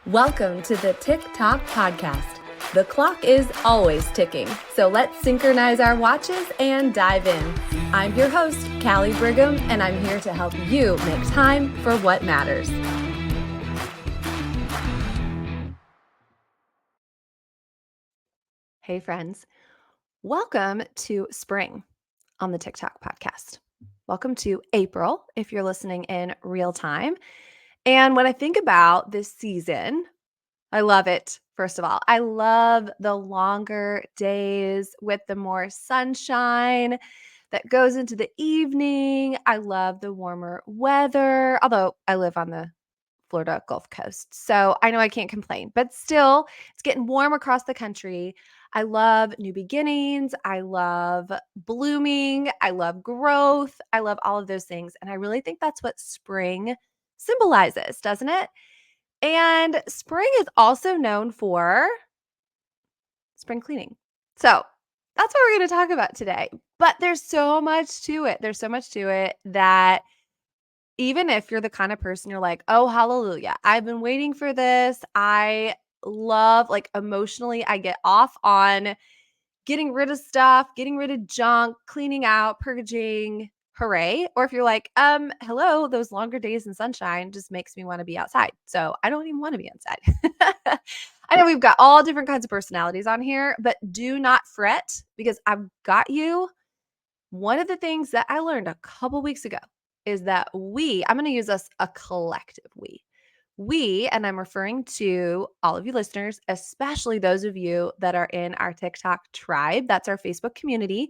Welcome to the TikTok podcast. The clock is always ticking, so let's synchronize our watches and dive in. I'm your host, Callie Brigham, and I'm here to help you make time for what matters. Hey friends, welcome to spring on the TikTok podcast. Welcome to April if you're listening in real time. And when I think about this season, I love it. First of all, I love the longer days with the more sunshine that goes into the evening. I love the warmer weather, although I live on the Florida Gulf Coast. So I know I can't complain, but still, it's getting warm across the country. I love new beginnings. I love blooming. I love growth. I love all of those things. And I really think that's what spring symbolizes, doesn't it? And spring is also known for spring cleaning. So that's what we're going to talk about today. But there's so much to it. There's so much to it that even if you're the kind of person you're like, oh, hallelujah, I've been waiting for this. I love, like, emotionally, I get off on getting rid of stuff, getting rid of junk, cleaning out, purging, hooray. Or if you're like, hello, those longer days in sunshine just makes me want to be outside. So I don't even want to be outside. I know we've got all different kinds of personalities on here, but do not fret because I've got you. One of the things that I learned a couple weeks ago is that I'm going to use us a collective we, and I'm referring to all of you listeners, especially those of you that are in our TikTok tribe. That's our Facebook community.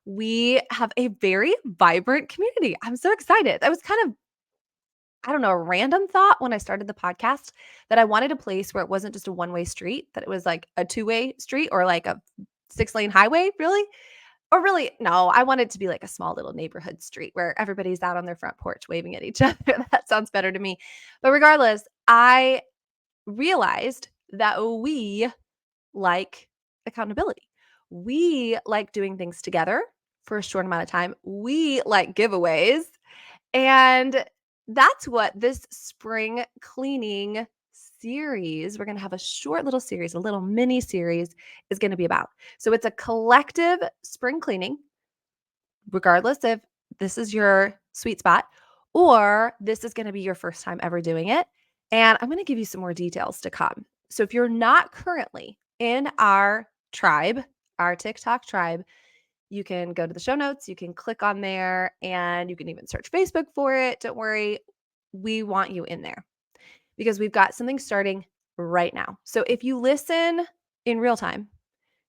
We have a very vibrant community. I'm so excited. That was kind of, I don't know, a random thought when I started the podcast that I wanted a place where it wasn't just a one-way street, that it was like a two-way street or like a 6-lane highway, really. Or really, no, I want it to be like a small little neighborhood street where everybody's out on their front porch waving at each other. That sounds better to me. But regardless, I realized that we like accountability. We like doing things together for a short amount of time. We like giveaways. And that's what this spring cleaning series, we're going to have a short little series, a little mini series, is going to be about. So it's a collective spring cleaning, regardless if this is your sweet spot or this is going to be your first time ever doing it. And I'm going to give you some more details to come. So if you're not currently in our tribe, our TikTok tribe, you can go to the show notes, you can click on there, and you can even search Facebook for it. Don't worry, we want you in there because we've got something starting right now. So if you listen in real time,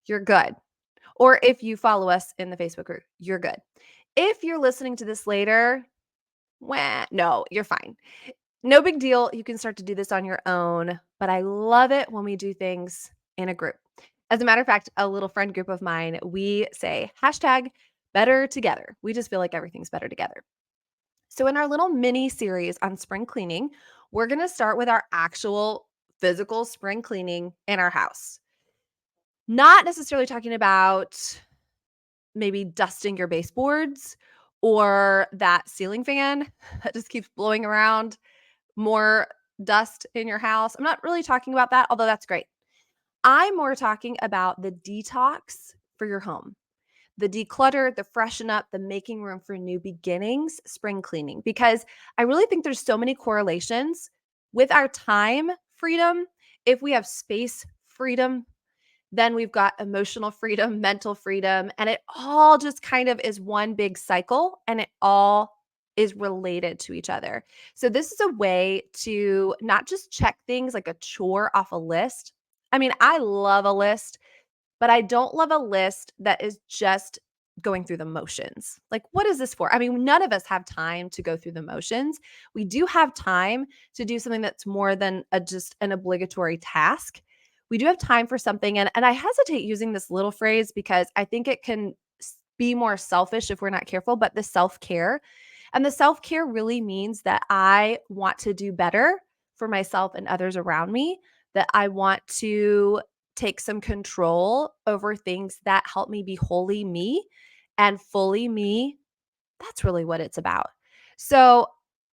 you're good. Or if you follow us in the Facebook group, you're good. If you're listening to this later, no, you're fine. No big deal. You can start to do this on your own, but I love it when we do things in a group. As a matter of fact, a little friend group of mine, we say hashtag better together. We just feel like everything's better together. So in our little mini series on spring cleaning, we're going to start with our actual physical spring cleaning in our house. Not necessarily talking about maybe dusting your baseboards or that ceiling fan that just keeps blowing around more dust in your house. I'm not really talking about that, although that's great. I'm more talking about the detox for your home, the declutter, the freshen up, the making room for new beginnings, spring cleaning, because I really think there's so many correlations with our time freedom. If we have space freedom, then we've got emotional freedom, mental freedom, and it all just kind of is one big cycle and it all is related to each other. So this is a way to not just check things like a chore off a list. I mean, I love a list, but I don't love a list that is just going through the motions. Like, what is this for? I mean, none of us have time to go through the motions. We do have time to do something that's more than just an obligatory task. We do have time for something. And I hesitate using this little phrase because I think it can be more selfish if we're not careful, but the self-care. And the self-care really means that I want to do better for myself and others around me, that I want to take some control over things that help me be wholly me and fully me. That's really what it's about. So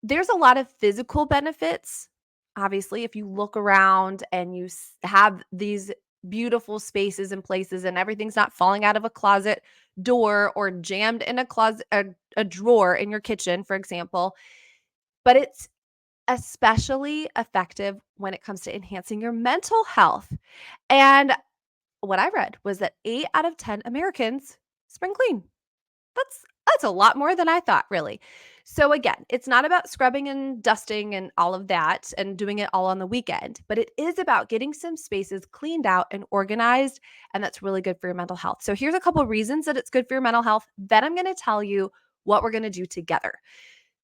there's a lot of physical benefits obviously, if you look around and you have these beautiful spaces and places and everything's not falling out of a closet door or jammed in a closet, a drawer in your kitchen, for example, but it's especially effective when it comes to enhancing your mental health. And what I read was that 8 out of 10 Americans spring clean. That's a lot more than I thought, really. So again, it's not about scrubbing and dusting and all of that and doing it all on the weekend, but it is about getting some spaces cleaned out and organized, and that's really good for your mental health. So here's a couple of reasons that it's good for your mental health. Then I'm going to tell you what we're going to do together.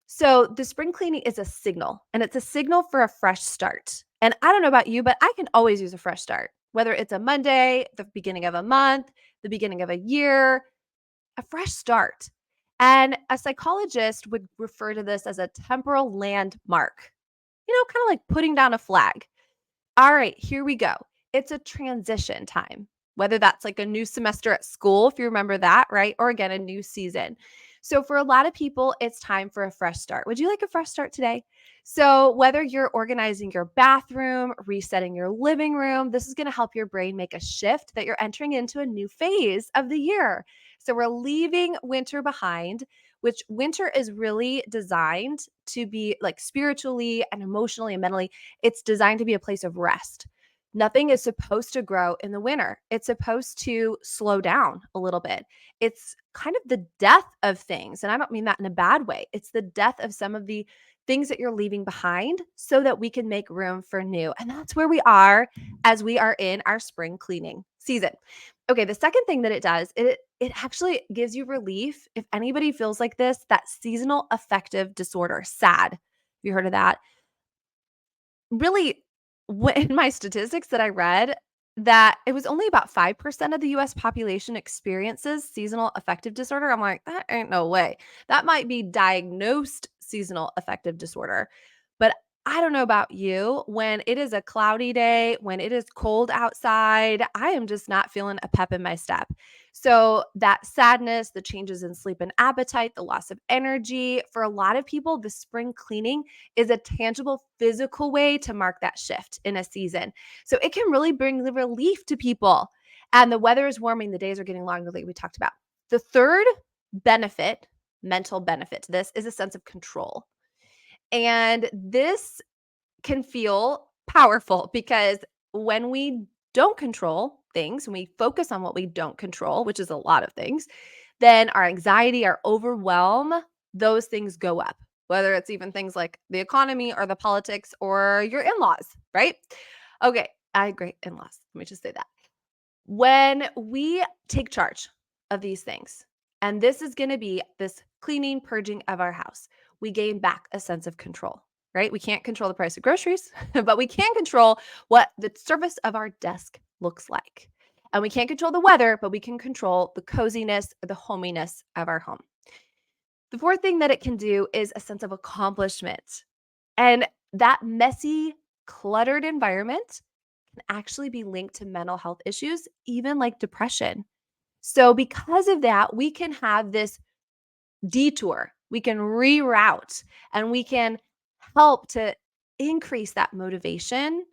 So the spring cleaning is a signal, and it's a signal for a fresh start. And I don't know about you, but I can always use a fresh start, whether it's a Monday, the beginning of a month, the beginning of a year, a fresh start. And a psychologist would refer to this as a temporal landmark, kind of like putting down a flag. All right, here we go. It's a transition time, whether that's like a new semester at school, if you remember that, right? Or again, a new season. So for a lot of people, it's time for a fresh start. Would you like a fresh start today? So whether you're organizing your bathroom, resetting your living room, this is going to help your brain make a shift that you're entering into a new phase of the year. So we're leaving winter behind, which winter is really designed to be like spiritually and emotionally and mentally, it's designed to be a place of rest. Nothing is supposed to grow in the winter. It's supposed to slow down a little bit. It's kind of the death of things. And I don't mean that in a bad way. It's the death of some of the things that you're leaving behind so that we can make room for new. And that's where we are as we are in our spring cleaning season. Okay, the second thing that it does, it actually gives you relief if anybody feels like this, that seasonal affective disorder, SAD. Have you heard of that? Really, in my statistics that I read, that it was only about 5% of the US population experiences seasonal affective disorder. I'm like, that ain't no way. That might be diagnosed seasonal affective disorder. But I don't know about you. When it is a cloudy day, when it is cold outside, I am just not feeling a pep in my step. So, that sadness, the changes in sleep and appetite, the loss of energy, for a lot of people, the spring cleaning is a tangible physical way to mark that shift in a season. So it can really bring the relief to people. And the weather is warming, the days are getting longer, like we talked about. The third benefit, mental benefit to this, is a sense of control. And this can feel powerful because when we don't control things, when we focus on what we don't control, which is a lot of things, then our anxiety, our overwhelm, those things go up, whether it's even things like the economy or the politics or your in laws, right? Okay, I agree. In laws. Let me just say that. When we take charge of these things, and this is going to be this cleaning, purging of our house, we gain back a sense of control, right? We can't control the price of groceries, but we can control what the surface of our desk looks like. And we can't control the weather, but we can control the coziness or the hominess of our home. The fourth thing that it can do is a sense of accomplishment. And that messy, cluttered environment can actually be linked to mental health issues, even like depression. So, because of that, we can have this detour, we can reroute, and we can help to increase that motivation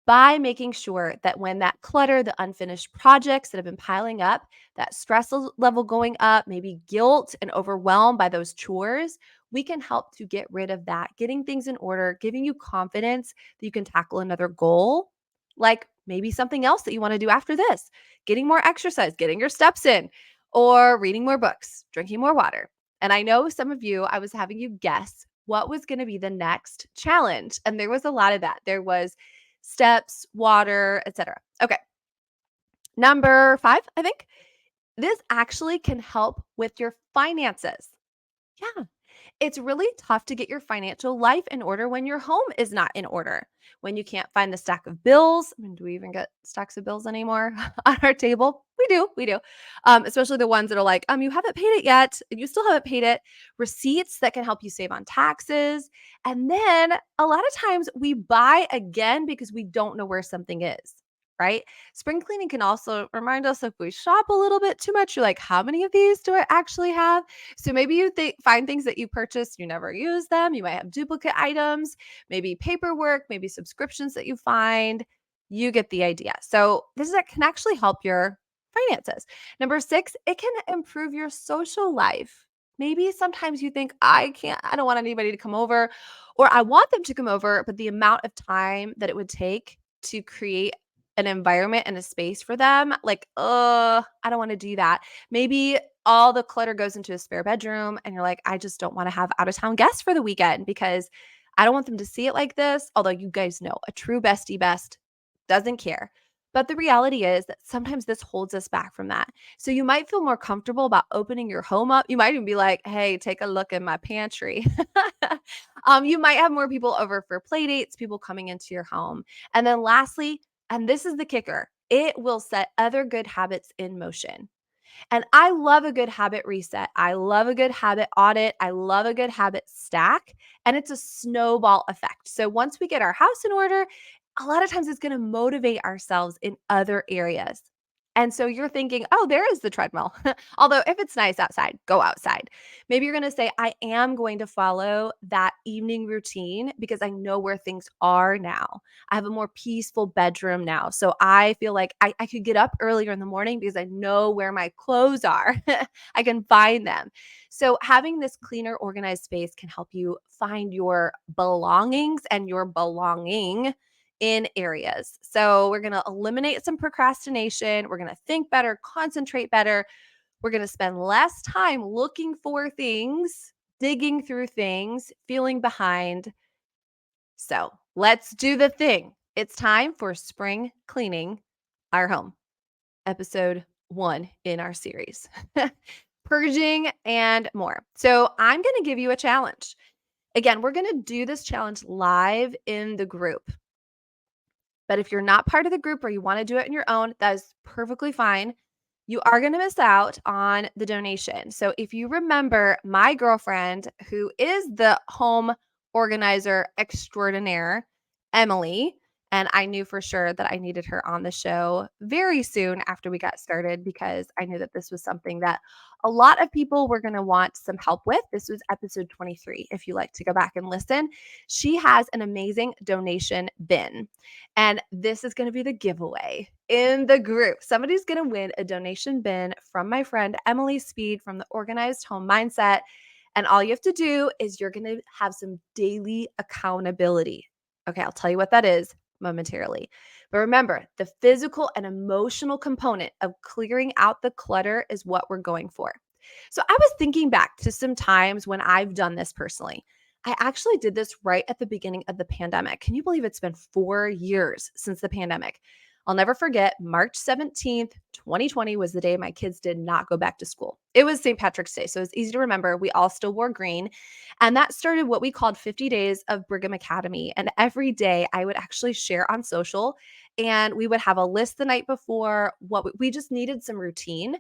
by making sure that when that clutter, the unfinished projects that have been piling up, that stress level going up, maybe guilt and overwhelmed by those chores, we can help to get rid of that, getting things in order, giving you confidence that you can tackle another goal, like maybe something else that you want to do after this, getting more exercise, getting your steps in, or reading more books, drinking more water. And I know some of you, I was having you guess what was going to be the next challenge. And there was a lot of that. There was steps, water, etc. Okay. Number 5, I think. This actually can help with your finances. Yeah. It's really tough to get your financial life in order when your home is not in order. When you can't find the stack of bills. I mean, do we even get stacks of bills anymore on our table? We do. Especially the ones that are like, you haven't paid it yet, and you still haven't paid it. Receipts that can help you save on taxes. And then a lot of times we buy again because we don't know where something is, right? Spring cleaning can also remind us if we shop a little bit too much, you're like, how many of these do I actually have? So maybe you find things that you purchased, you never use them. You might have duplicate items, maybe paperwork, maybe subscriptions that you find. You get the idea. So can actually help your finances. Number 6, it can improve your social life. Maybe sometimes you think, I don't want anybody to come over, or I want them to come over, but the amount of time that it would take to create an environment and a space for them, like, I don't want to do that. Maybe all the clutter goes into a spare bedroom and you're like, I just don't want to have out of town guests for the weekend because I don't want them to see it like this. Although you guys know a true bestie best doesn't care. But the reality is that sometimes this holds us back from that. So you might feel more comfortable about opening your home up. You might even be like, hey, take a look in my pantry. You might have more people over for play dates, people coming into your home. And then lastly, and this is the kicker, it will set other good habits in motion. And I love a good habit reset. I love a good habit audit. I love a good habit stack. And it's a snowball effect. So once we get our house in order, a lot of times it's going to motivate ourselves in other areas. And so you're thinking, oh, there is the treadmill. Although, if it's nice outside, go outside. Maybe you're going to say, I am going to follow that evening routine because I know where things are now. I have a more peaceful bedroom now. So I feel like I could get up earlier in the morning because I know where my clothes are. I can find them. So having this cleaner, organized space can help you find your belongings and your belonging in areas. So we're going to eliminate some procrastination. We're going to think better, concentrate better. We're going to spend less time looking for things, digging through things, feeling behind. So let's do the thing. It's time for spring cleaning our home, episode 1 in our series, purging and more. So I'm going to give you a challenge. Again, we're going to do this challenge live in the group. But if you're not part of the group or you want to do it on your own, that is perfectly fine. You are going to miss out on the donation. So if you remember my girlfriend, who is the home organizer extraordinaire, Emily, and I knew for sure that I needed her on the show very soon after we got started because I knew that this was something that a lot of people were going to want some help with. This was episode 23. If you like to go back and listen, she has an amazing donation bin. And this is going to be the giveaway in the group. Somebody's going to win a donation bin from my friend Emily Speed from the Organized Home Mindset. And all you have to do is you're going to have some daily accountability. Okay, I'll tell you what that is momentarily. But remember, the physical and emotional component of clearing out the clutter is what we're going for. So I was thinking back to some times when I've done this personally. I actually did this right at the beginning of the pandemic. Can you believe it's been 4 years since the pandemic? I'll never forget March 17th, 2020 was the day my kids did not go back to school. It was St. Patrick's Day, so it's easy to remember. We all still wore green. And that started what we called 50 days of Brigham Academy. And every day I would actually share on social and we would have a list the night before. We just needed some routine.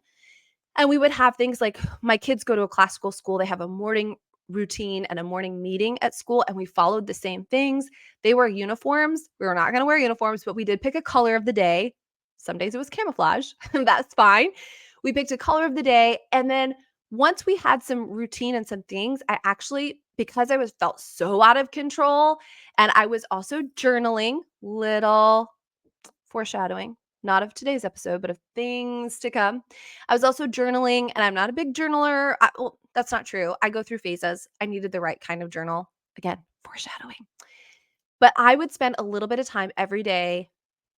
And we would have things like my kids go to a classical school. They have a morning routine and a morning meeting at school, and we followed the same things. They wear uniforms. We were not going to wear uniforms, but we did pick a color of the day. Some days it was camouflage. That's fine. We picked a color of the day. And then once we had some routine and some things, I actually, because I was felt so out of control, and I was also journaling, little foreshadowing, not of today's episode, but of things to come. I was also journaling, and I'm not a big journaler. Well, that's not true. I go through phases. I needed the right kind of journal. Again, foreshadowing. But I would spend a little bit of time every day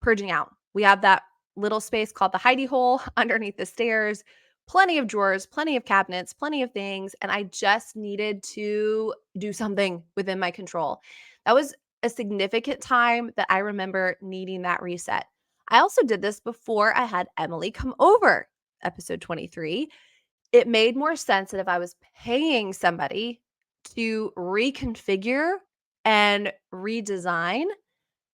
purging out. We have that little space called the hidey hole underneath the stairs, plenty of drawers, plenty of cabinets, plenty of things. And I just needed to do something within my control. That was a significant time that I remember needing that reset. I also did this before I had Emily come over, episode 23. It made more sense that if I was paying somebody to reconfigure and redesign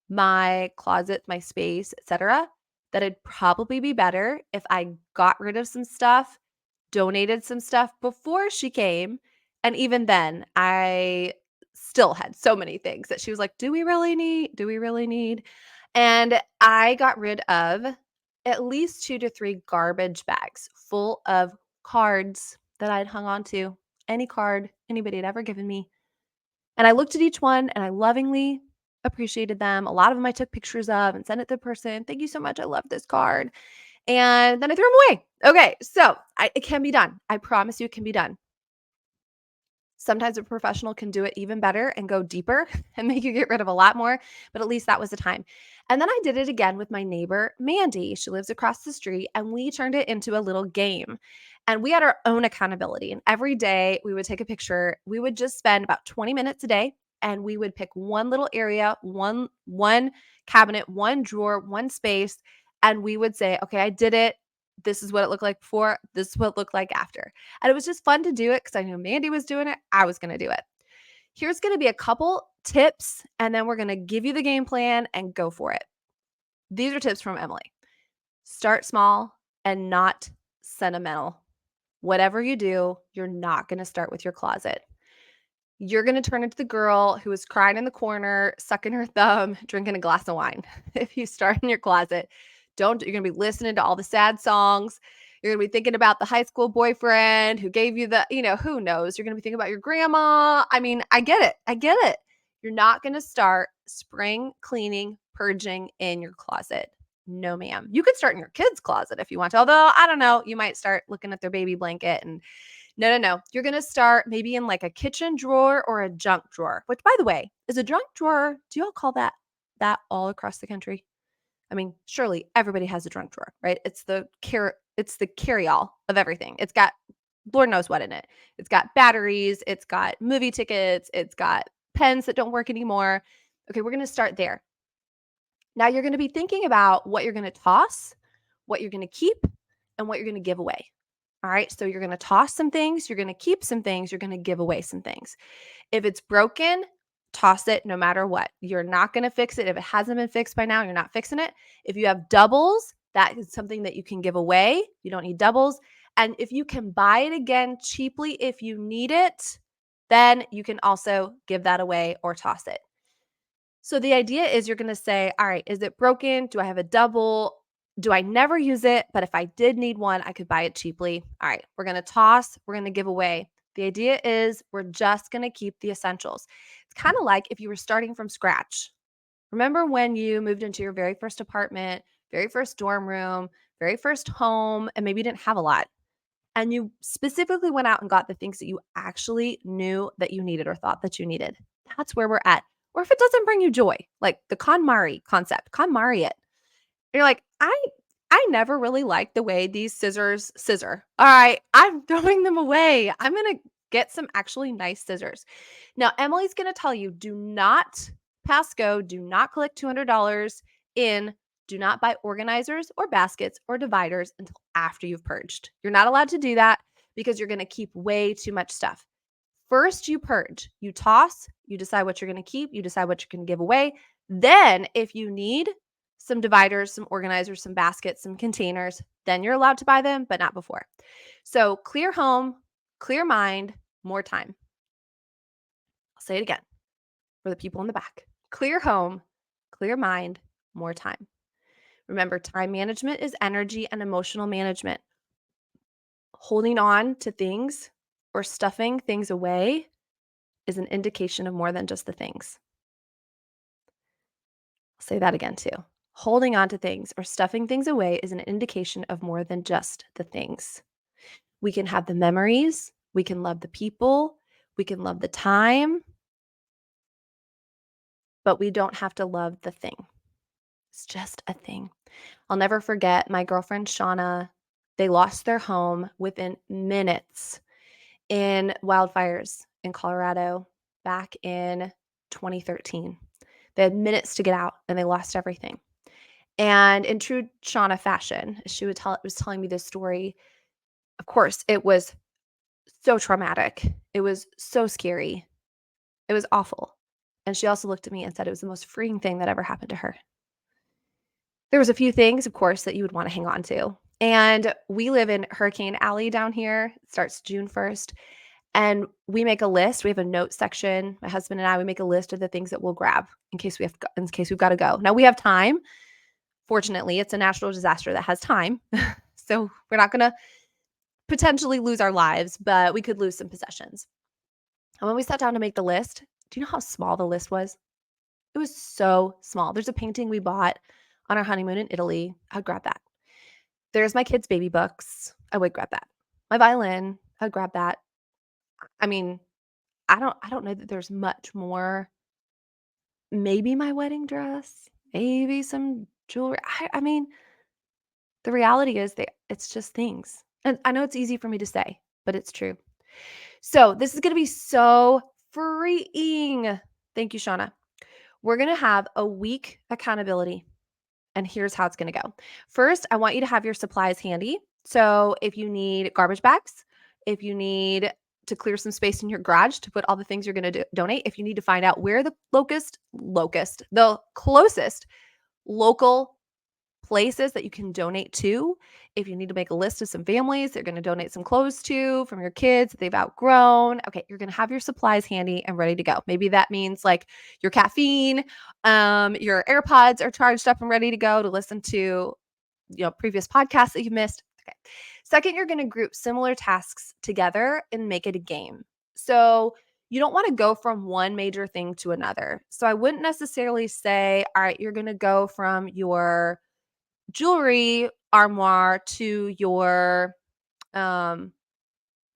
my closet, my space, etc., that it'd probably be better if I got rid of some stuff, donated some stuff before she came. And even then, I still had so many things that she was like, do we really need? Do we really need? And I got rid of at least 2 to 3 garbage bags full of cards that I'd hung on to, any card anybody had ever given me. And I looked at each one and I lovingly appreciated them. A lot of them I took pictures of and sent it to the person. "Thank you so much. I love this card." And then I threw them away. Okay, so it can be done. I promise you it can be done. Sometimes a professional can do it even better and go deeper and make you get rid of a lot more, but at least that was the time. And then I did it again with my neighbor, Mandy. She lives across the street, and we turned it into a little game. And we had our own accountability. And every day we would take a picture. We would just spend about 20 minutes a day, and we would pick one little area, one cabinet, one drawer, one space, and we would say, "Okay, I did it. This is what it looked like before. This is what it looked like after." And it was just fun to do it because I knew Mandy was doing it. I was going to do it. Here's going to be a couple tips, and then we're going to give you the game plan and go for it. These are tips from Emily. Start small and not sentimental. Whatever you do, you're not going to start with your closet. You're going to turn into the girl who is crying in the corner, sucking her thumb, drinking a glass of wine. If you start in your closet, you're going to be listening to all the sad songs. You're going to be thinking about the high school boyfriend who gave you who knows? You're going to be thinking about your grandma. I mean, I get it. I get it. You're not going to start spring cleaning, purging in your closet. No, ma'am. You could start in your kid's closet if you want to. Although, I don't know, you might start looking at their baby blanket and no. You're going to start maybe in like a kitchen drawer or a junk drawer, which, by the way, is a junk drawer. Do you all call that all across the country? I mean, surely everybody has a junk drawer, right? It's the carry-all of everything. It's got Lord knows what in it. It's got batteries, it's got movie tickets, it's got pens that don't work anymore. Okay, we're going to start there. Now you're going to be thinking about what you're going to toss, what you're going to keep, and what you're going to give away. All right. So you're going to toss some things, you're going to keep some things, you're going to give away some things. If it's broken, toss it no matter what. You're not going to fix it. If it hasn't been fixed by now, you're not fixing it. If you have doubles, that is something that you can give away. You don't need doubles. And if you can buy it again cheaply if you need it, then you can also give that away or toss it. So the idea is you're going to say, all right, is it broken? Do I have a double? Do I never use it? But if I did need one, I could buy it cheaply. All right, we're going to toss, we're going to give away. The idea is we're just going to keep the essentials. It's kind of like if you were starting from scratch. Remember when you moved into your very first apartment, very first dorm room, very first home, and maybe you didn't have a lot, and you specifically went out and got the things that you actually knew that you needed or thought that you needed? That's where we're at. Or if it doesn't bring you joy, like the KonMari concept, KonMari it. You're like, I never really liked the way these scissors scissor. All right, I'm throwing them away. I'm going to get some actually nice scissors. Now, Emily's going to tell you, do not pass go, do not collect $200 in, do not buy organizers or baskets or dividers until after you've purged. You're not allowed to do that because you're going to keep way too much stuff. First, you purge, you toss, you decide what you're going to keep, you decide what you're going to give away. Then, if you need some dividers, some organizers, some baskets, some containers, then you're allowed to buy them, but not before. So, clear home, clear mind, more time. I'll say it again for the people in the back. Clear home, clear mind, more time. Remember, time management is energy and emotional management. Holding on to things or stuffing things away is an indication of more than just the things. I'll say that again too. Holding on to things or stuffing things away is an indication of more than just the things. We can have the memories, we can love the people, we can love the time, but we don't have to love the thing. It's just a thing. I'll never forget my girlfriend Shauna. They lost their home within minutes in wildfires in Colorado back in 2013. They had minutes to get out and they lost everything. And in true Shauna fashion, she was telling me this story. Of course, it was so traumatic. It was so scary. It was awful. And she also looked at me and said it was the most freeing thing that ever happened to her. There was a few things, of course, that you would want to hang on to. And we live in Hurricane Alley down here. It starts June 1st. And we make a list. We have a note section. My husband and I, we make a list of the things that we'll grab in case we've got to go. Now we have time. Fortunately, it's a natural disaster that has time. So we're not going to potentially lose our lives, but we could lose some possessions. And when we sat down to make the list, do you know how small the list was? It was so small. There's a painting we bought on our honeymoon in Italy. I'd grab that. There's my kids' baby books. I would grab that. My violin, I'd grab that. I mean, I don't know that there's much more. Maybe my wedding dress, maybe some jewelry. I mean, the reality is that it's just things. And I know it's easy for me to say, but it's true. So this is going to be so freeing. Thank you, Shauna. We're going to have a week accountability. And here's how it's going to go. First, I want you to have your supplies handy. So if you need garbage bags, if you need to clear some space in your garage to put all the things you're going to donate, if you need to find out where the closest local places that you can donate to, if you need to make a list of some families they're going to donate some clothes to from your kids that they've outgrown. Okay, you're going to have your supplies handy and ready to go. Maybe that means like your caffeine, your AirPods are charged up and ready to go to listen to, previous podcasts that you missed. Okay. Second, you're going to group similar tasks together and make it a game. So you don't want to go from one major thing to another. So I wouldn't necessarily say, all right, you're going to go from your jewelry armoire to your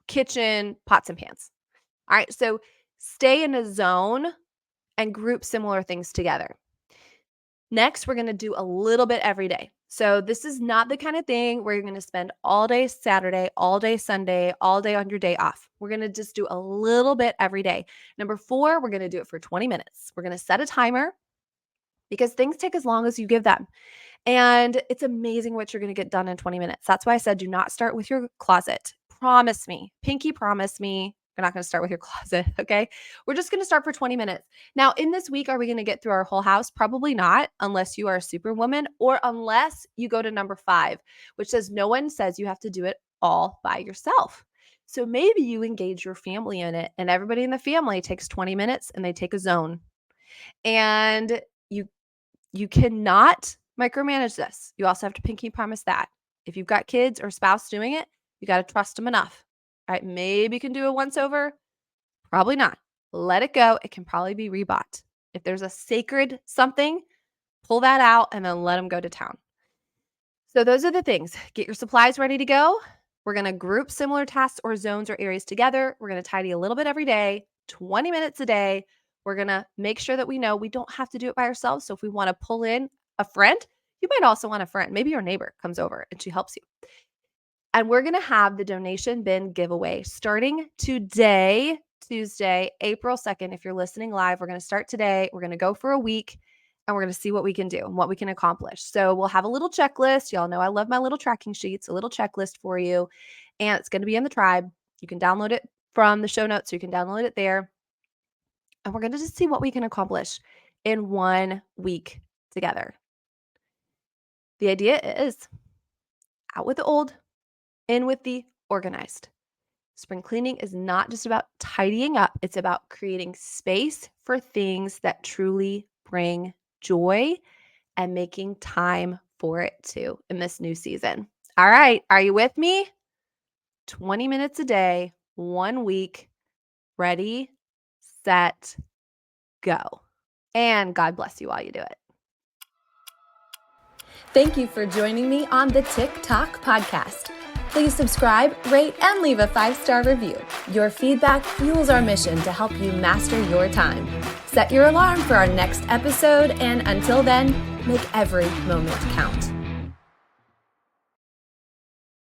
kitchen pots and pans. All right, so stay in a zone and group similar things together. Next, we're going to do a little bit every day. So this is not the kind of thing where you're going to spend all day Saturday, all day Sunday, all day on your day off. We're going to just do a little bit every day. Number 4, we're going to do it for 20 minutes. We're going to set a timer because things take as long as you give them. And it's amazing what you're going to get done in 20 minutes. That's why I said do not start with your closet. Promise me. Pinky, promise me. We're not going to start with your closet, okay? We're just going to start for 20 minutes. Now, in this week, are we going to get through our whole house? Probably not, unless you are a superwoman or unless you go to number 5, which says no one says you have to do it all by yourself. So maybe you engage your family in it, and everybody in the family takes 20 minutes and they take a zone. And you cannot micromanage this. You also have to pinky promise that. If you've got kids or spouse doing it, you got to trust them enough. All right, maybe you can do a once over. Probably not. Let it go. It can probably be rebought. If there's a sacred something, pull that out and then let them go to town. So those are the things. Get your supplies ready to go. We're going to group similar tasks or zones or areas together. We're going to tidy a little bit every day, 20 minutes a day. We're going to make sure that we know we don't have to do it by ourselves. So if we want to pull in a friend, you might also want a friend. Maybe your neighbor comes over and she helps you. And we're going to have the donation bin giveaway starting today, Tuesday, April 2nd. If you're listening live, we're going to start today. We're going to go for a week and we're going to see what we can do and what we can accomplish. So we'll have a little checklist. Y'all know I love my little tracking sheets, a little checklist for you. And it's going to be in the tribe. You can download it from the show notes. So you can download it there. And we're going to just see what we can accomplish in 1 week together. The idea is out with the old, in with the organized. Spring cleaning is not just about tidying up. It's about creating space for things that truly bring joy and making time for it too in this new season. All right. Are you with me? 20 minutes a day, 1 week, ready, set, go. And God bless you while you do it. Thank you for joining me on the TikTok podcast. Please subscribe, rate, and leave a 5-star review. Your feedback fuels our mission to help you master your time. Set your alarm for our next episode, and until then, make every moment count.